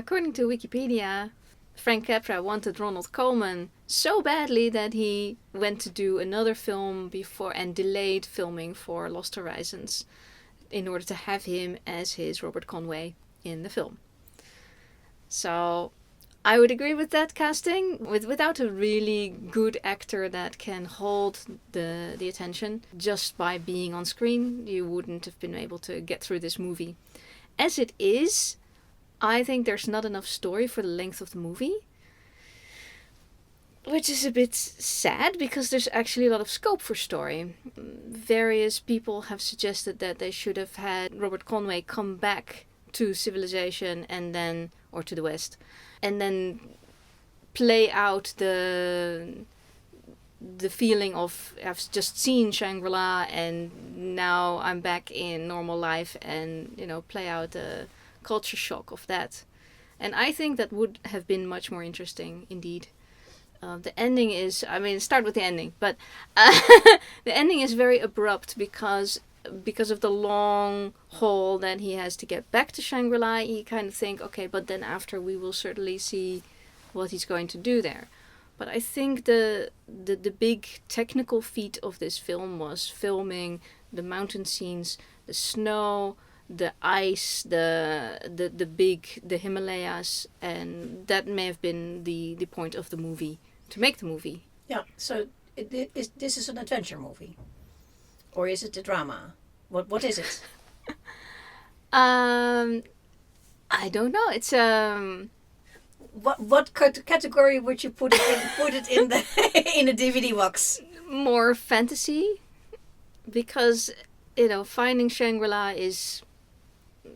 According to Wikipedia, Frank Capra wanted Ronald Colman so badly that he went to do another film before and delayed filming for Lost Horizons in order to have him as his Robert Conway in the film. So I would agree with that casting. Without a really good actor that can hold the attention just by being on screen, you wouldn't have been able to get through this movie. As it is, I think there's not enough story for the length of the movie, which is a bit sad because there's actually a lot of scope for story. Various people have suggested that they should have had Robert Conway come back to civilization and then, or to the West, and then play out the feeling of I've just seen Shangrila and now I'm back in normal life, and play out the culture shock of that. And I think that would have been much more interesting indeed. The ending is, start with the ending, but the ending is very abrupt because of the long haul that he has to get back to Shangri-La. You kind of think, okay, but then after we will certainly see what he's going to do there. But I think the big technical feat of this film was filming the mountain scenes, the snow, the ice, the Himalayas, and that may have been the point of the movie, to make the movie. Yeah, so this is an adventure movie? Or is it a drama? What is it? I don't know. It's What category would you put it in the in a DVD box? More fantasy, because finding Shangri-La is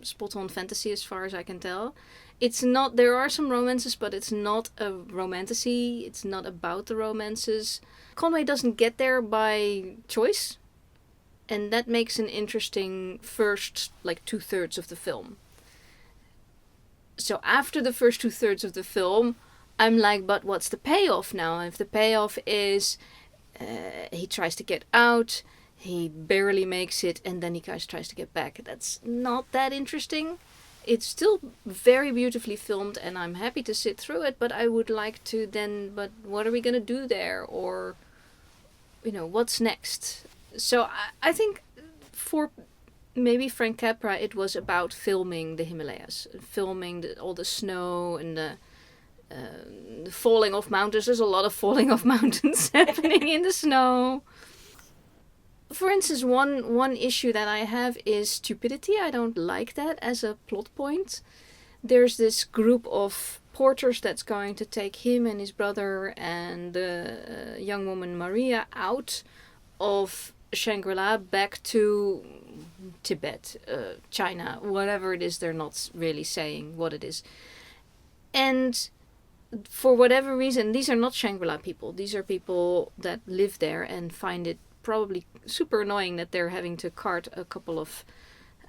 spot on fantasy as far as I can tell. It's not. There are some romances, but it's not a romantasy. It's not about the romances. Conway doesn't get there by choice. And that makes an interesting first, 2/3 of the film. So after the first 2/3 of the film, I'm like, but what's the payoff now? If the payoff is he tries to get out, he barely makes it, and then he tries to get back. That's not that interesting. It's still very beautifully filmed, and I'm happy to sit through it, but I would like to then, but what are we going to do there? Or, what's next? So I think for maybe Frank Capra, it was about filming the Himalayas, filming all the snow and the falling off mountains. There's a lot of falling off mountains happening in the snow. For instance, one issue that I have is stupidity. I don't like that as a plot point. There's this group of porters that's going to take him and his brother and the young woman Maria out of Shangri-La back to Tibet, China, whatever it is. They're not really saying what it is. And for whatever reason, these are not Shangri-La people. These are people that live there and find it probably super annoying that they're having to cart a couple of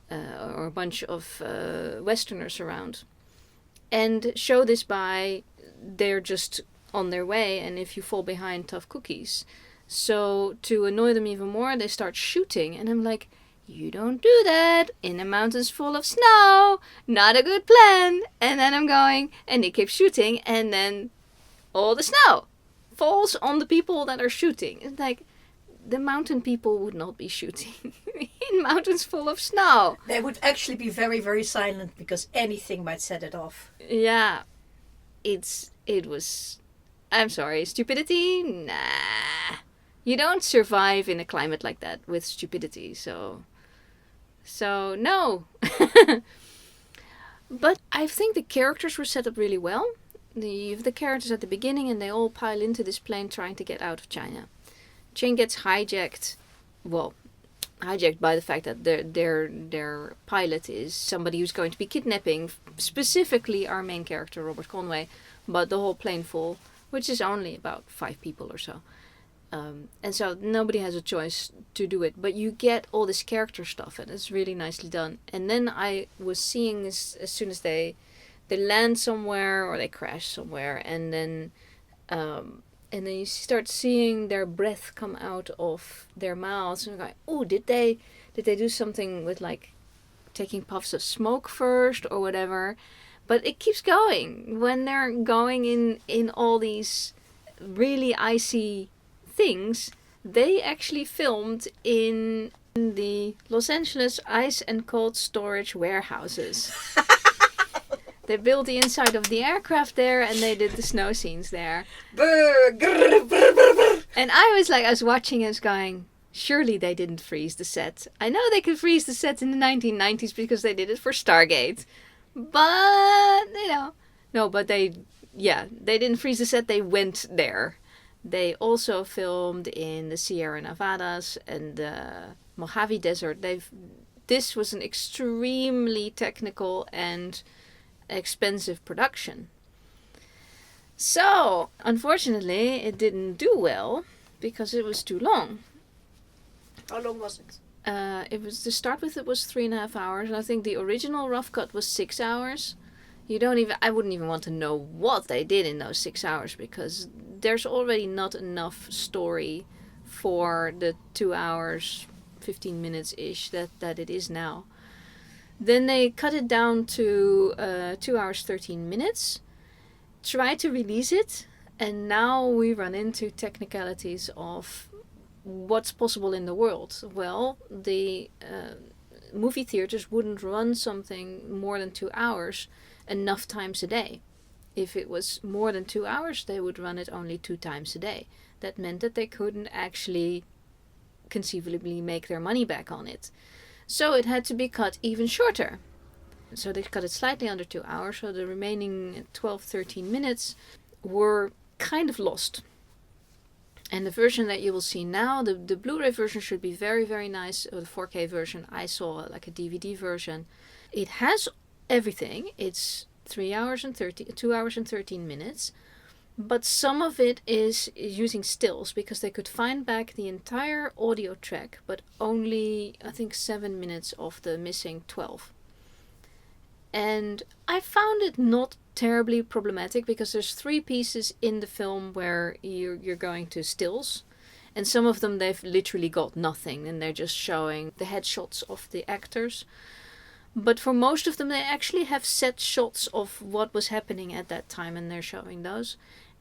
or a bunch of Westerners around, and show this by they're just on their way, and if you fall behind, tough cookies. So to annoy them even more, they start shooting, and I'm like, you don't do that in a mountains full of snow, not a good plan. And then I'm going, and they keep shooting, and then all the snow falls on the people that are shooting. It's like, the mountain people would not be shooting in mountains full of snow. They would actually be very, very silent because anything might set it off. Yeah. It was... I'm sorry, stupidity? Nah. You don't survive in a climate like that with stupidity, so no. But I think the characters were set up really well. You have the characters at the beginning and they all pile into this plane trying to get out of China. Ching gets hijacked by the fact that their pilot is somebody who's going to be kidnapping specifically our main character, Robert Conway, but the whole plane full, which is only about 5 people or so. And so nobody has a choice to do it, but you get all this character stuff, and it's really nicely done. And then I was seeing as soon as they land somewhere or they crash somewhere, and then you start seeing their breath come out of their mouths, and you're like, oh, did they do something with taking puffs of smoke first or whatever? But it keeps going. When they're going in all these really icy things, they actually filmed in the Los Angeles ice and cold storage warehouses. They built the inside of the aircraft there, and they did the snow scenes there. And I was watching and going, surely they didn't freeze the set. I know they could freeze the set in the 1990s because they did it for Stargate. But, no, but they didn't freeze the set, they went there. They also filmed in the Sierra Nevadas and the Mojave Desert. This was an extremely technical and expensive production. So, unfortunately, it didn't do well because it was too long. How long was it? It was to start with. It was 3.5 hours. I think the original rough cut was 6 hours. I wouldn't even want to know what they did in those 6 hours because there's already not enough story for the 2 hours, 15 minutes ish that it is now. Then they cut it down to 2 hours, 13 minutes. Tried to release it, and now we run into technicalities of what's possible in the world. Well, the movie theaters wouldn't run something more than 2 hours enough times a day. If it was more than 2 hours, they would run it only 2 times a day. That meant that they couldn't actually conceivably make their money back on it. So it had to be cut even shorter. So they cut it slightly under 2 hours, so the remaining 12, 13 minutes were kind of lost. And the version that you will see now, the Blu-ray version should be very, very nice. Or the 4K version, I saw like a DVD version. It has everything. It's 2 hours and 13 minutes. But some of it is using stills because they could find back the entire audio track, but only, I think, 7 minutes of the missing 12. And I found it not terribly problematic because there's 3 pieces in the film where you're going to stills. And some of them they've literally got nothing and they're just showing the headshots of the actors. But for most of them they actually have set shots of what was happening at that time and they're showing those.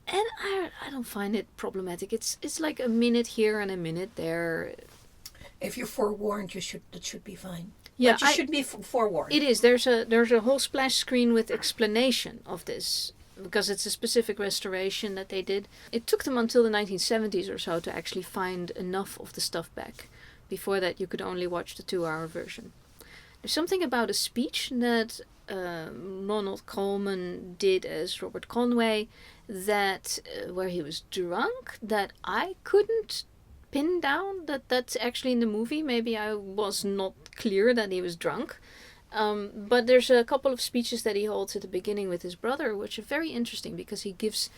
And I don't find it problematic. It's like a minute here and a minute there. If you're forewarned, it should be fine. Yeah, but you should be forewarned. It is. There's a whole splash screen with explanation of this because it's a specific restoration that they did. It took them until the 1970s or so to actually find enough of the stuff back. Before that, you could only watch the 2-hour version. There's something about a speech that Ronald Colman did as Robert Conway that where he was drunk that I couldn't pin down that's actually in the movie. Maybe I was not clear that he was drunk. But there's a couple of speeches that he holds at the beginning with his brother, which are very interesting because he gives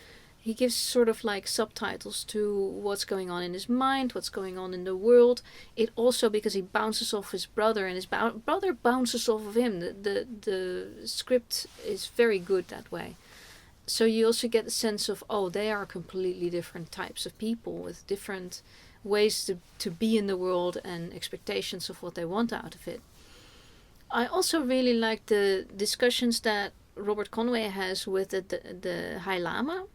sort of like subtitles to what's going on in his mind, what's going on in the world. It also, because he bounces off his brother and his brother bounces off of him. The script is very good that way. So you also get a sense of, they are completely different types of people with different ways to be in the world and expectations of what they want out of it. I also really like the discussions that Robert Conway has with the High Lama.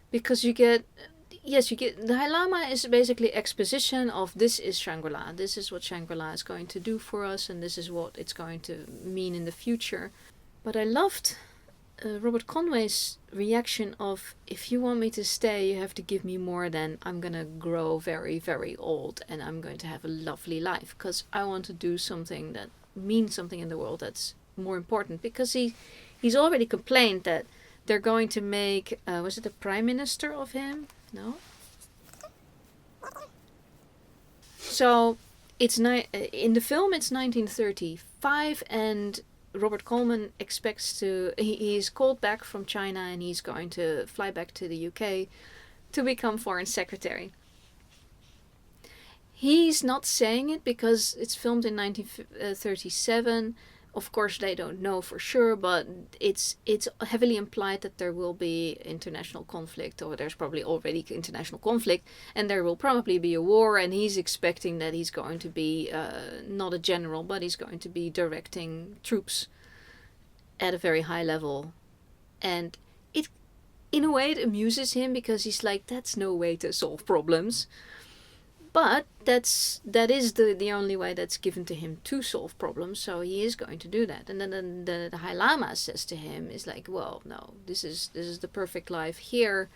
Because you get the High Lama is basically exposition of this is Shangrila. This is what Shangrila is going to do for us and this is what it's going to mean in the future. But I loved Robert Conway's reaction of, if you want me to stay, you have to give me more than I'm going to grow very, very old and I'm going to have a lovely life. Because I want to do something that means something in the world that's more important. Because he's already complained that they're going to make, was it a prime minister of him? No? So, in the film it's 1935 and Robert Colman expects he's called back from China and he's going to fly back to the UK to become foreign secretary. He's not saying it because it's filmed in 1937. Of course, they don't know for sure, but it's heavily implied that there will be international conflict, or there's probably already international conflict, and there will probably be a war, and he's expecting that he's going to be not a general, but he's going to be directing troops at a very high level. And it, in a way, it amuses him because he's like, that's no way to solve problems. But that is the only way that's given to him to solve problems, so he is going to do that. And then the High Lama says to him, is like, well, no, this is the perfect life here.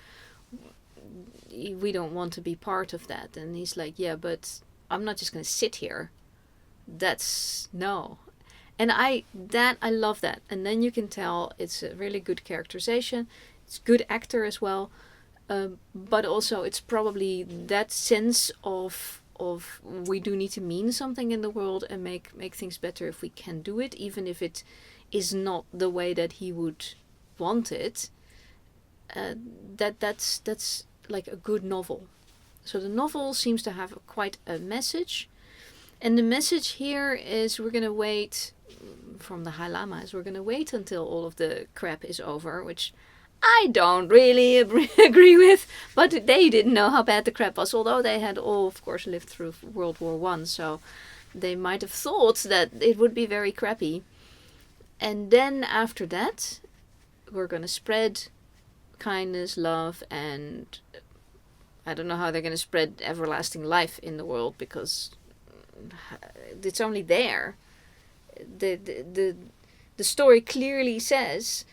We don't want to be part of that. And he's like, yeah, but I'm not just going to sit here. That's no. And I love that. And then you can tell it's a really good characterization. It's good actor as well. But also it's probably that sense of we do need to mean something in the world and make things better if we can do it, even if it is not the way that he would want it. That's like a good novel. So the novel seems to have quite a message. And the message here is we're going to wait, from the High Lama, is we're going to wait until all of the crap is over, which I don't really agree with, but they didn't know how bad the crap was, although they had all, of course, lived through World War I, so they might have thought that it would be very crappy. And then after that, we're going to spread kindness, love, and I don't know how they're going to spread everlasting life in the world, because it's only there. The story clearly says,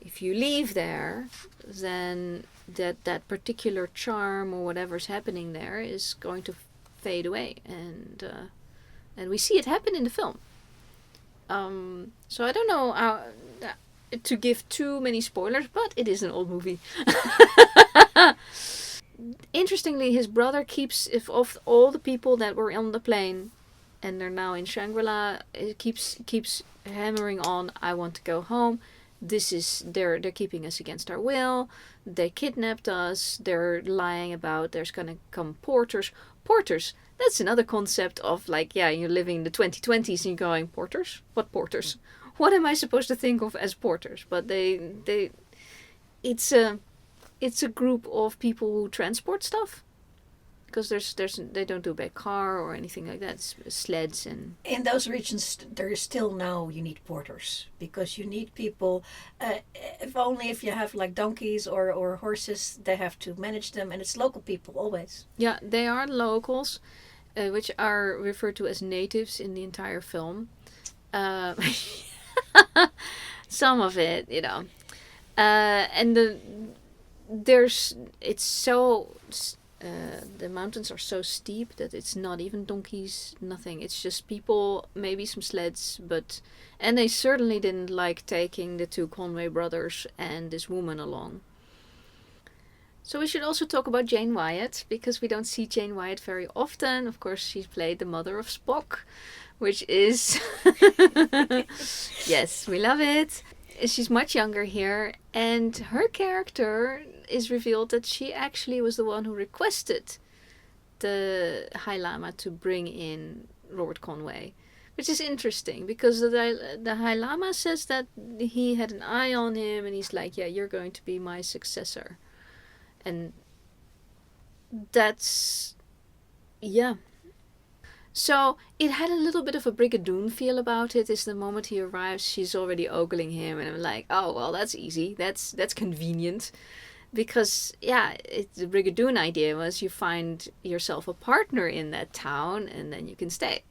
if you leave there, then that particular charm or whatever's happening there is going to fade away, and we see it happen in the film. So I don't know how to give too many spoilers, but it is an old movie. Interestingly, his brother keeps, if of all the people that were on the plane, and they're now in Shangrila, it keeps hammering on, I want to go home. They're keeping us against our will. They kidnapped us. They're lying about there's gonna come porters. Porters. That's another concept of like, yeah, you're living in the 2020s and you're going, porters? What porters? What am I supposed to think of as porters? But it's a group of people who transport stuff. Because they don't do by car or anything like that. It's sleds and... In those regions, there is still now you need porters. Because you need people, if you have like donkeys or horses, they have to manage them. And it's local people, always. Yeah, they are locals, which are referred to as natives in the entire film. Some of it, and it's so... the mountains are so steep that it's not even donkeys, nothing. It's just people, maybe some sleds, and they certainly didn't like taking the two Conway brothers and this woman along. So we should also talk about Jane Wyatt, because we don't see Jane Wyatt very often. Of course, she played the mother of Spock, which is... Yes, we love it. She's much younger here, and her character is revealed that she actually was the one who requested the High Lama to bring in Robert Conway, which is interesting because the High Lama says that he had an eye on him, and he's like, yeah, you're going to be my successor. And that's... yeah. So it had a little bit of a Brigadoon feel about it. Is the moment he arrives, she's already ogling him, and I'm like, oh well, that's easy. That's convenient, because yeah, the Brigadoon idea was you find yourself a partner in that town, and then you can stay.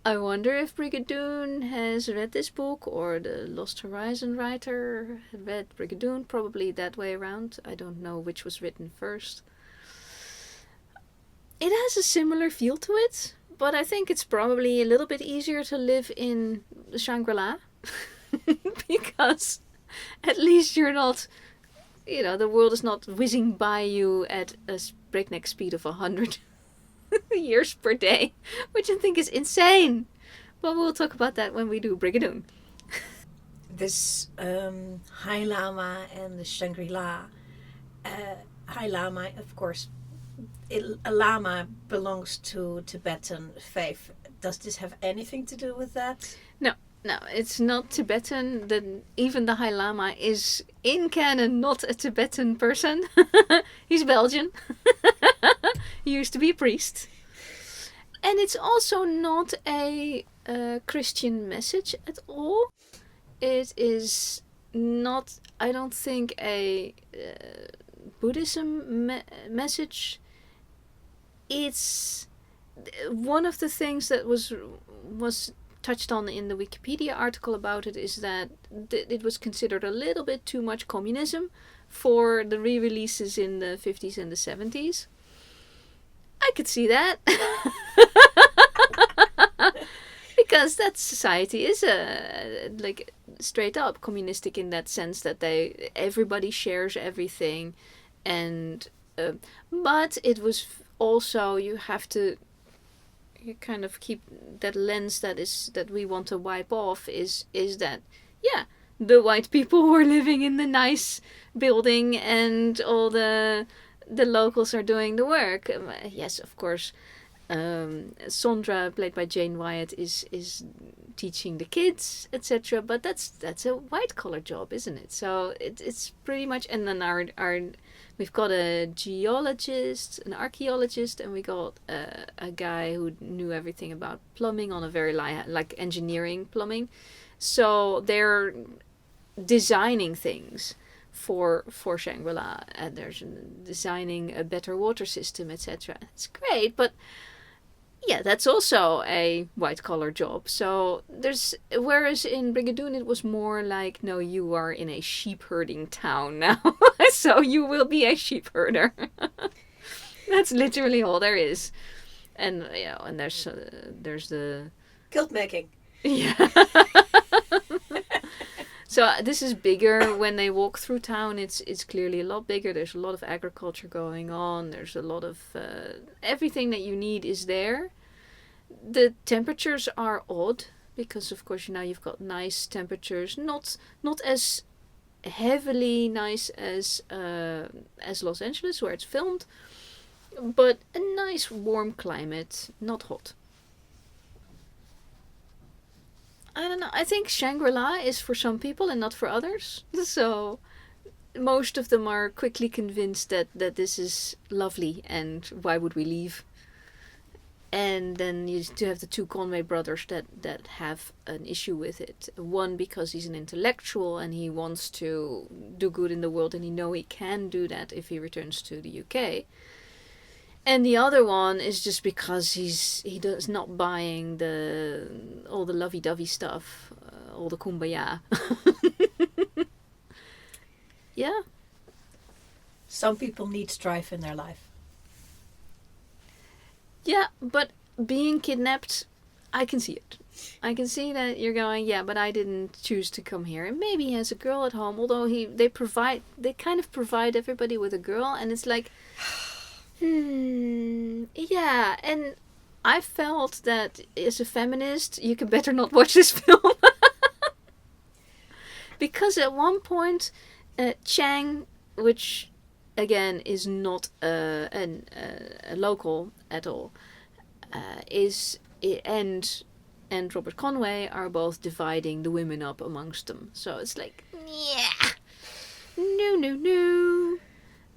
I wonder if Brigadoon has read this book, or the Lost Horizon writer had read Brigadoon. Probably that way around. I don't know which was written first. It has a similar feel to it, but I think it's probably a little bit easier to live in Sangri-la because at least you're not, the world is not whizzing by you at a breakneck speed of 100 years per day, which I think is insane. But we'll talk about that when we do Brigadoon. This High Lama and the Shangrila. High Lama, of course, a Lama belongs to Tibetan faith. Does this have anything to do with that? No, it's not Tibetan. Even the High Lama is, in canon, not a Tibetan person. He's Belgian. He used to be a priest. And it's also not a a Christian message at all. It is not, I don't think, a Buddhism message. It's one of the things that was touched on in the Wikipedia article about it is that it was considered a little bit too much communism for the re-releases in the 50s and the 70s. I could see that. Because that society is like straight up communistic in that sense that everybody shares everything, and but it was also, you have to kind of keep that lens that we want to wipe off is that the white people were living in the nice building and all the locals are doing the work. Yes, of course. Sondra, played by Jane Wyatt, is teaching the kids, etc. But that's a white collar job, isn't it? So it's pretty much. And then our we've got a geologist, an archaeologist, and we got a guy who knew everything about plumbing on a very like engineering plumbing. So they're designing things for Sangri-la, and there's designing a better water system, etc. It's great, but yeah, that's also a white collar job. So whereas in Brigadoon it was more like, no, you are in a sheep herding town now, so you will be a sheep herder. That's literally all there is, and and there's the guilt making. Yeah. So this is bigger. When they walk through town, it's clearly a lot bigger. There's a lot of agriculture going on. There's a lot of everything that you need is there. The temperatures are odd because, of course, you've got nice temperatures, not as heavily nice as Los Angeles where it's filmed, but a nice warm climate, not hot. I don't know. I think Sangri-la is for some people and not for others. So most of them are quickly convinced that this is lovely and why would we leave? And then you do have the two Conway brothers that have an issue with it. One because he's an intellectual and he wants to do good in the world, and he can do that if he returns to the UK. And the other one is just because he does not buying all the lovey-dovey stuff, all the kumbaya. Yeah. Some people need strife in their life. Yeah, but being kidnapped, I can see it. I can see that you're going, yeah, but I didn't choose to come here. And maybe he has a girl at home, although they kind of provide everybody with a girl, and it's like... yeah, and I felt that as a feminist, you could better not watch this film. Because at one point, Chang, which again is not a local at all, and Robert Conway are both dividing the women up amongst them. So it's like, yeah, no.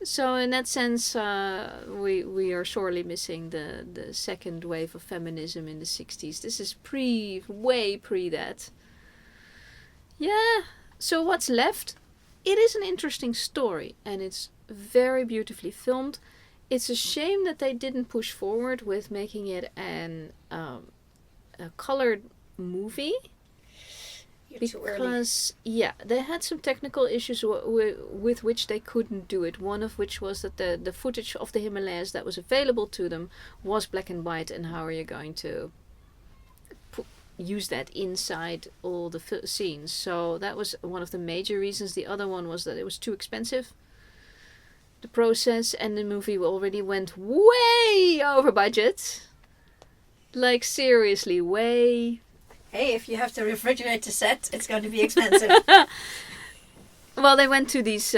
So in that sense, we are sorely missing the second wave of feminism in the 60s. This is way pre that. Yeah. So what's left? It is an interesting story, and it's very beautifully filmed. It's a shame that they didn't push forward with making it a colored movie. Because, yeah, they had some technical issues with which they couldn't do it. One of which was that the footage of the Himalayas that was available to them was black and white, and how are you going to use that inside all the scenes? So that was one of the major reasons. The other one was that it was too expensive, the process, and the movie already went way over budget. Like, seriously, way... Hey, if you have to refrigerate the set, it's going to be expensive. Well, they went to these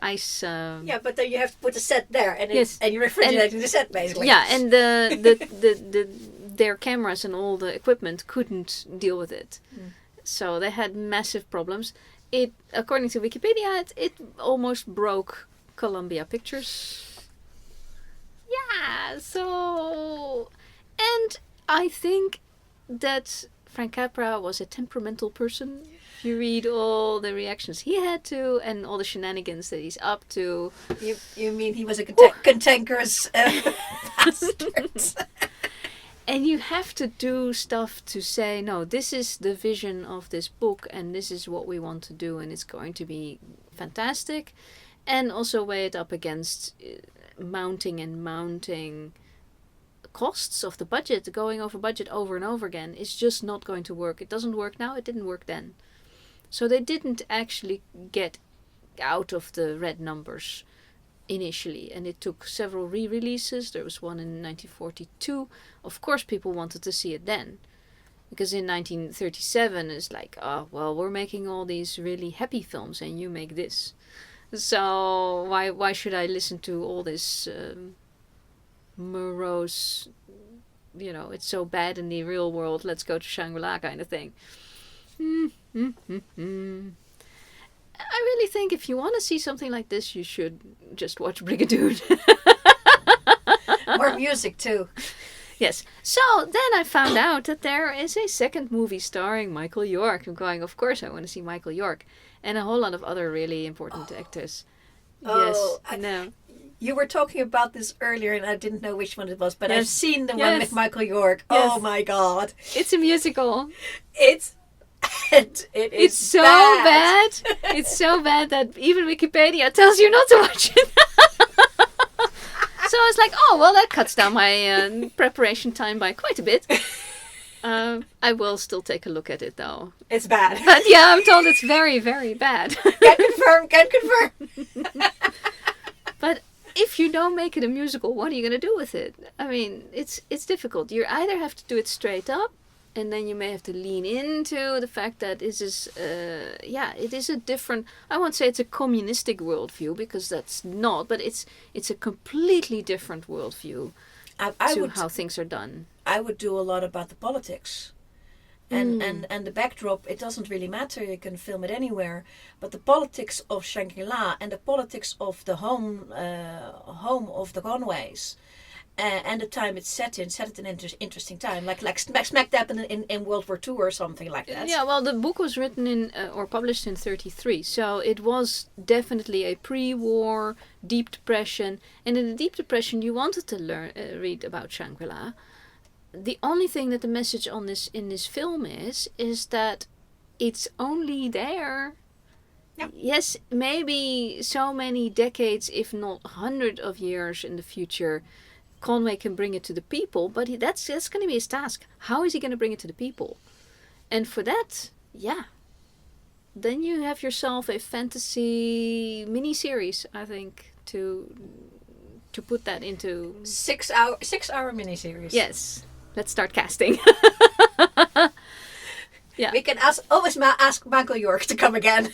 ice... Yeah, but then you have to put the set there, and yes. And you're refrigerating the set, basically. Yeah, and their cameras and all the equipment couldn't deal with it. So they had massive problems. It, according to Wikipedia, it almost broke Columbia Pictures. Yeah, so... And I think that Frank Capra was a temperamental person. If you read all the reactions he had to and all the shenanigans that he's up to. You mean he was a cantankerous bastard? And you have to do stuff to say, no, this is the vision of this book and this is what we want to do and it's going to be fantastic. And also weigh it up against mounting costs of the budget. Going over budget over and over again is just not going to work. It doesn't work now, it didn't work then. So they didn't actually get out of the red numbers initially, and it took several re-releases. There was one in 1942. Of course people wanted to see it then, because in 1937 it's like, oh well, we're making all these really happy films and you make this, so why should I listen to all this morose, it's so bad in the real world, let's go to Shangri-La kind of thing. I really think if you want to see something like this, you should just watch Brigadoon. More music too. Yes. So then I found out that there is a second movie starring Michael York. I'm going, of course I want to see Michael York. And a whole lot of other really important actors. Yes, I know. You were talking about this earlier and I didn't know which one it was, but yes. I've seen the one with Michael York. Yes. Oh my God. It's a musical. It's so bad. It's so bad that even Wikipedia tells you not to watch it. So I was like, oh, well, that cuts down my preparation time by quite a bit. I will still take a look at it, though. It's bad. But yeah, I'm told it's very, very bad. Can confirm. But if you don't make it a musical, what are you going to do with it? I mean, it's difficult. You either have to do it straight up, and then you may have to lean into the fact that it is a different, I won't say it's a communistic worldview, because that's not, but it's a completely different worldview to how things are done. I would do a lot about the politics. And the backdrop, it doesn't really matter, you can film it anywhere. But the politics of Shangrila and the politics of the home of the Conways, and the time it's set in an interesting time, like smack dab in World War II or something like that. Yeah, well, the book was written in or published in 1933, so it was definitely a pre-war Deep Depression. And in the Deep Depression, you wanted to read about Shangri-La. The only thing that the message in this film is that it's only there. Yeah. Yes, maybe so many decades, if not hundreds of years in the future, Conway can bring it to the people, but that's going to be his task. How is he going to bring it to the people? And for that, then you have yourself a fantasy mini-series, I think, to put that into 6 hour miniseries. Yes. Let's start casting. Yeah. We can always ask Michael York to come again.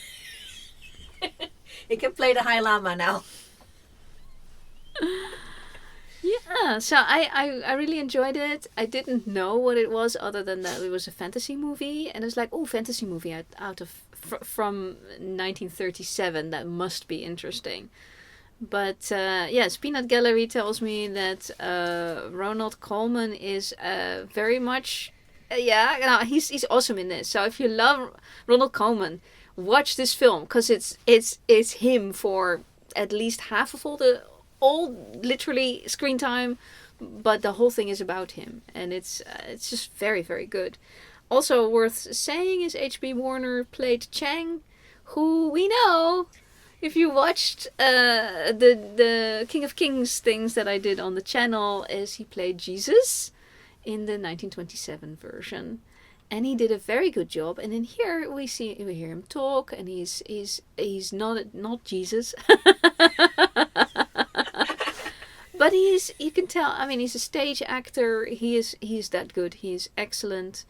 He can play the High Lama now. Yeah, so I really enjoyed it. I didn't know what it was other than that it was a fantasy movie. And it was like, oh, fantasy movie from 1937. That must be interesting. But yes, Peanut Gallery tells me that Ronald Colman is very much, he's awesome in this. So if you love Ronald Colman, watch this film, because it's him for at least half of all literally screen time, but the whole thing is about him, and it's just very, very good. Also worth saying is H.B. Warner played Chang, who we know. If you watched the King of Kings things that I did on the channel, is he played Jesus in the 1927 version, and he did a very good job. And in here we hear him talk, and he's not Jesus, but you can tell. I mean, he's a stage actor. He's that good. He's excellent.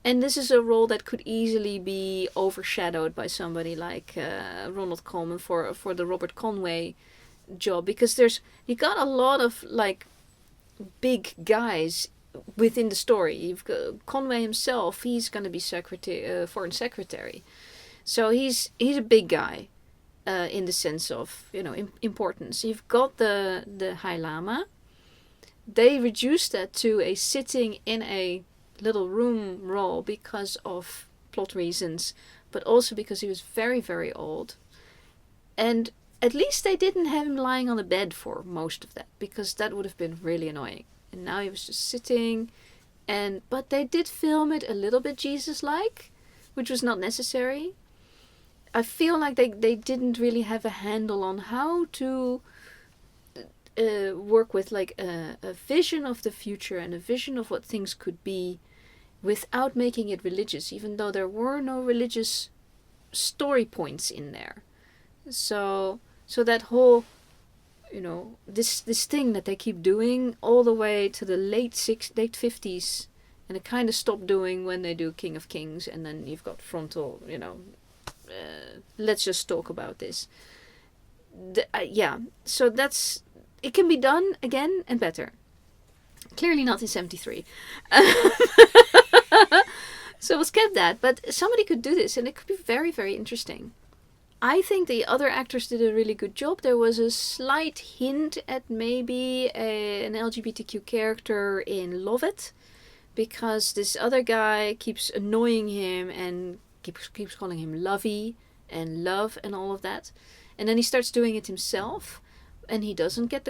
And this is a role that could easily be overshadowed by somebody like Ronald Colman for the Robert Conway job, because you got a lot of like big guys within the story. You've got Conway himself; he's going to be foreign secretary, so he's a big guy in the sense of importance. You've got the High Lama. They reduced that to a sitting in a little room role because of plot reasons, but also because he was very, very old. And at least they didn't have him lying on a bed for most of that, because that would have been really annoying. And now he was just sitting, but they did film it a little bit Jesus-like, which was not necessary. I feel like they didn't really have a handle on how to work with like a vision of the future and a vision of what things could be without making it religious, even though there were no religious story points in there. So that whole, this thing that they keep doing all the way to the late 50s, and it kind of stopped doing when they do King of Kings, and then you've got frontal, let's just talk about this. So it can be done again and better. Clearly not in 73. So we'll skip that, but somebody could do this and it could be very, very interesting. I think the other actors did a really good job. There was a slight hint at maybe an LGBTQ character in Lovett, because this other guy keeps annoying him and keeps calling him Lovey and Love and all of that. And then he starts doing it himself, and he doesn't get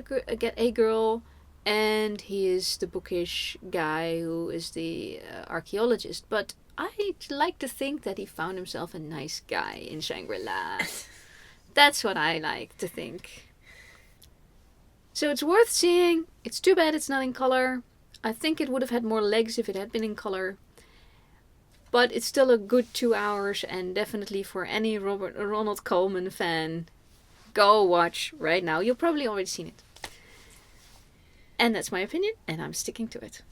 a girl, and he is the bookish guy who is the archaeologist. But I'd like to think that he found himself a nice guy in Shangri-La. That's what I like to think. So it's worth seeing. It's too bad it's not in color. I think it would have had more legs if it had been in color. But it's still a good 2 hours, and definitely for any Ronald Colman fan, go watch right now. You've probably already seen it. And that's my opinion, and I'm sticking to it.